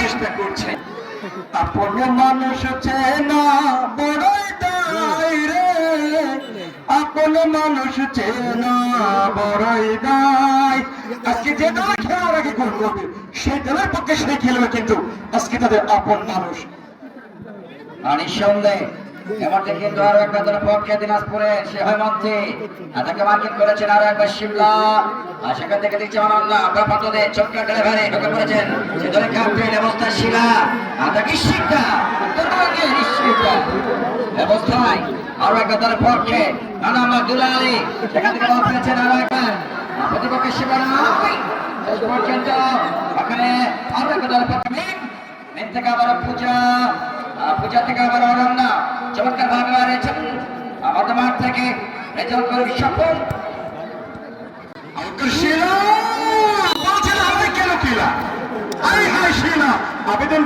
চেষ্টা করছে আপন মানুষ চেনা বড়ই দায় রে, আপন মানুষ চেনা বড়ই দায়। আজকে যে দল খেলার আগে গোল করবে সেই দলের পক্ষে সে খেলবে, কিন্তু আজকে তাদের আপন মানুষ। নিঃসন্দেহে এমনটি কিন্তু আরো একবার দলের পক্ষে দিনাজপুরে সে হয় মন্ত্রী তাকে মার্কিং করেছেন আরো একবার শিমলা, আর সেখান থেকে দিচ্ছে অনন্যা ব্যাপারে চমকা ডেলিভারি ঢুকে পড়েছেন সে দলের ক্যাপ্টেন অবস্থা শিলা তাকে শিক্ষা উত্তরবঙ্গে নিশ্চিতা অবস্থায় আরো একবার দলের পক্ষে নানা আমার দুলালি সেখান থেকে বল পেয়েছেন আরো একবার প্রতিপক্ষের সীমানা শেষ পর্যন্ত ওখানে আরো একবার দলের পক্ষে মেন থেকে আবার পূজা, পূজা থেকে আবার অনন্যা চমৎকার ভাবে রয়েছেন আমাদের মাঠ থেকে রেজাল্ট করে বিশ্বপন শিলা বলছেন আমি কেন কিলা, আরে হাই শিলা আবেদন